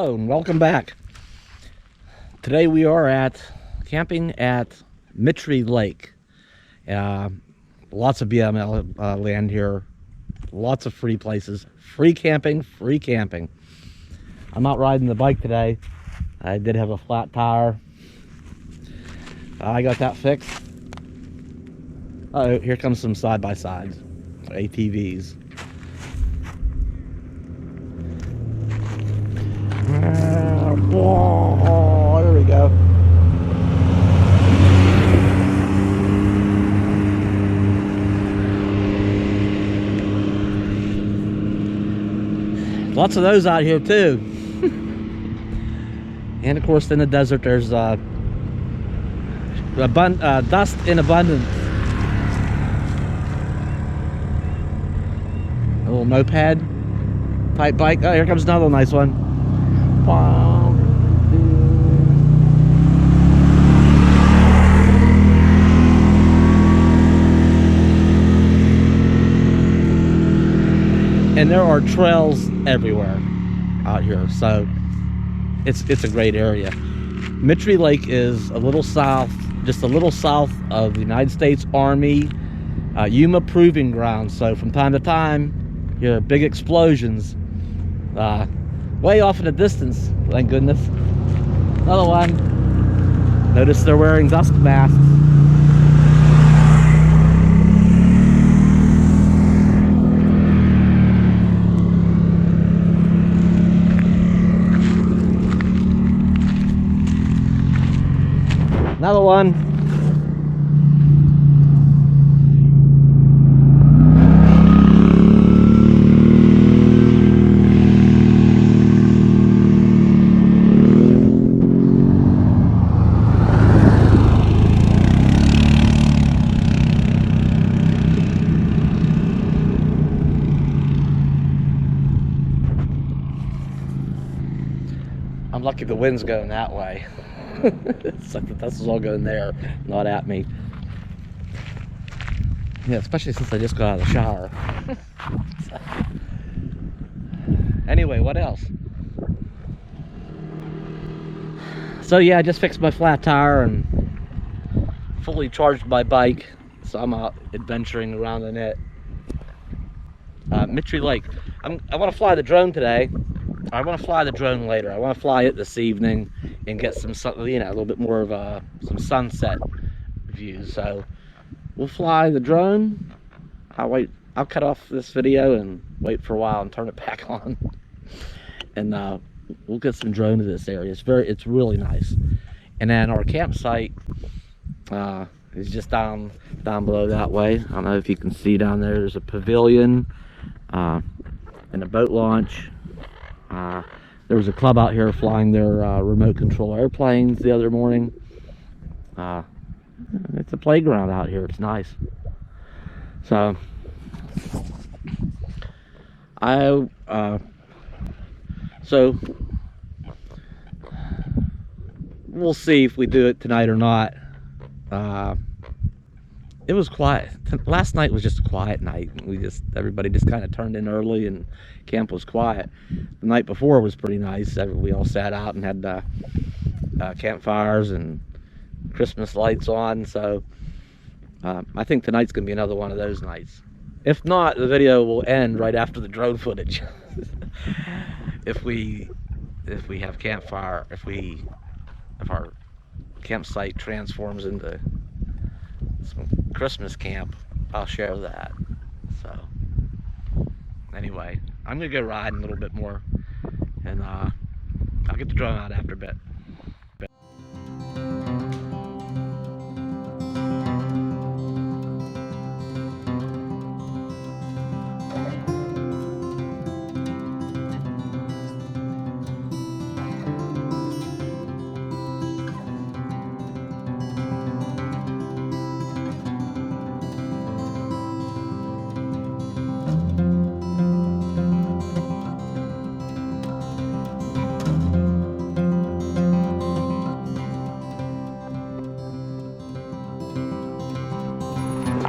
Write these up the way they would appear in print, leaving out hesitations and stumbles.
Hello and welcome back. Today we are camping at Mittry Lake. Lots of BML land here. Lots of free places. Free camping, free camping. I'm out riding the bike today. I did have a flat tire. I got that fixed. Oh, here comes some side-by-sides, ATVs. Oh, there we go. Lots of those out here too. And of course in the desert there's dust in abundance. A little moped type bike. Oh, here comes another nice one. Wow. And there are trails everywhere out here, so it's a great area. Mittry Lake is a little south, just a little south of the United States Army Yuma Proving Ground. So from time to time, you hear big explosions way off in the distance. Thank goodness. Another one. Notice they're wearing dust masks. Another one. I'm lucky the wind's going that way. It's like the dust is all going there, not at me. Yeah, especially since I just got out of the shower. Anyway, what else? So yeah, I just fixed my flat tire and fully charged my bike, so I'm out adventuring around in it. Mittry Lake. I want to fly the drone today. I want to fly the drone later. I want to fly it this evening and get some, you know, a little bit more of some sunset views. So we'll fly the drone. I'll cut off this video and wait for a while and turn it back on. And we'll get some drone to this area. It's really nice. And then our campsite is just down below that way. I don't know if you can see down there. There's a pavilion and a boat launch. There was a club out here flying their remote control airplanes the other morning. It's a playground out here. It's nice. So we'll see if we do it tonight or not. It was quiet. Last night was just a quiet night. Everybody just kind of turned in early and camp was quiet. The night before was pretty nice. We all sat out and had campfires and Christmas lights on. So I think tonight's gonna be another one of those nights. If not, the video will end right after the drone footage. if we have campfire, if our campsite transforms into some Christmas camp, I'll share that. So anyway, I'm gonna go riding a little bit more, and I'll get the drone out after a bit.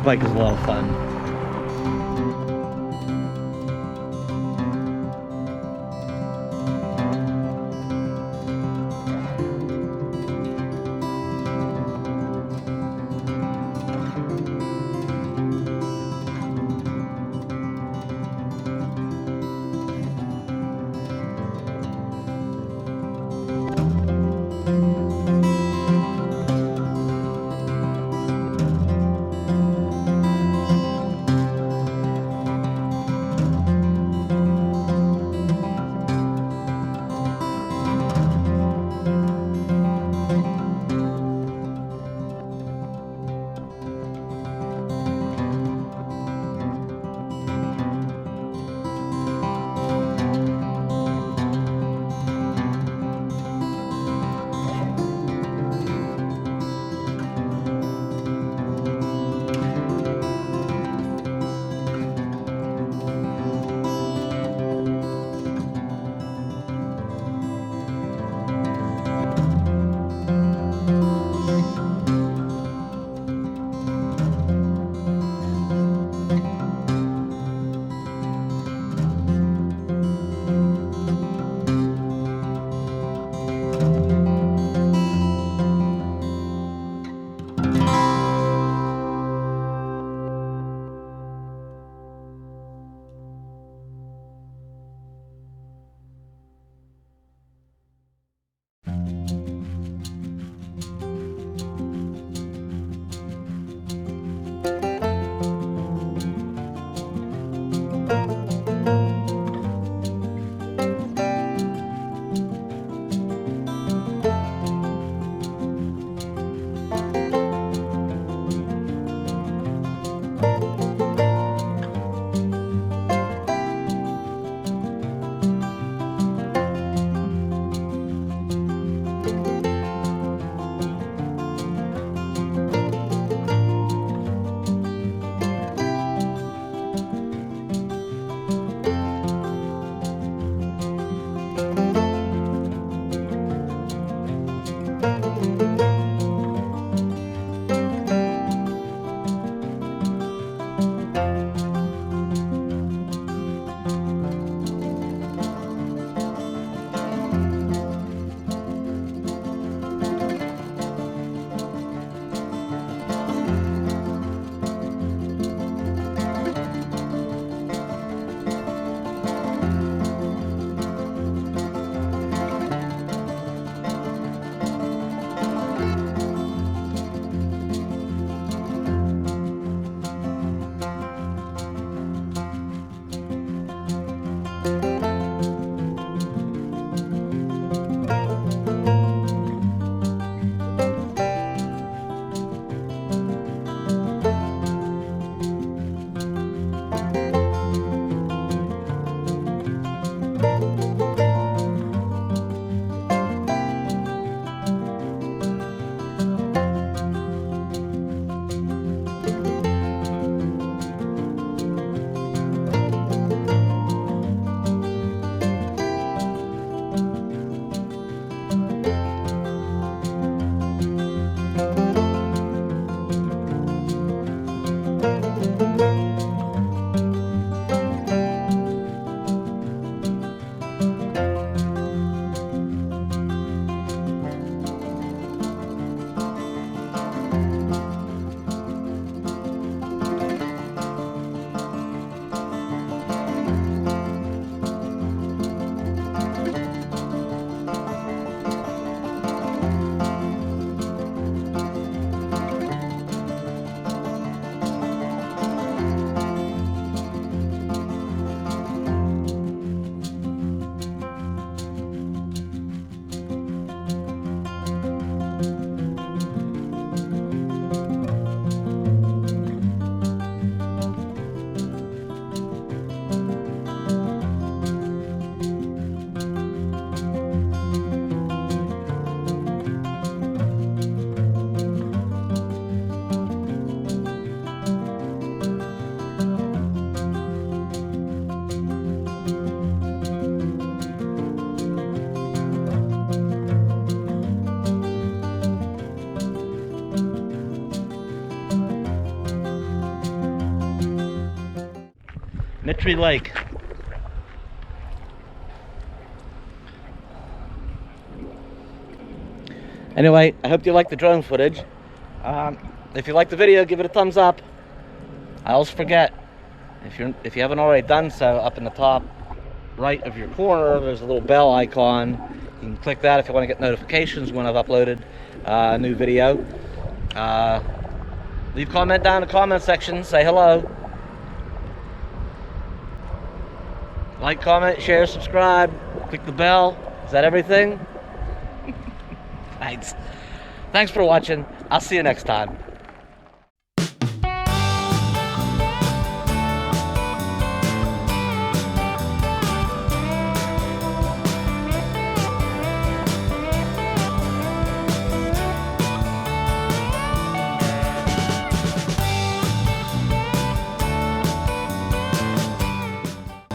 Bike is a lot of fun. Mittry Lake. Anyway, I hope you like the drone footage. If you like the video, give it a thumbs up. I always forget, if you haven't already done so, up in the top right of your corner, there's a little bell icon. You can click that if you want to get notifications when I've uploaded a new video. Leave a comment down in the comment section. Say hello. Like, comment, share, subscribe, click the bell. Is that everything? Thanks for watching. I'll see you next time.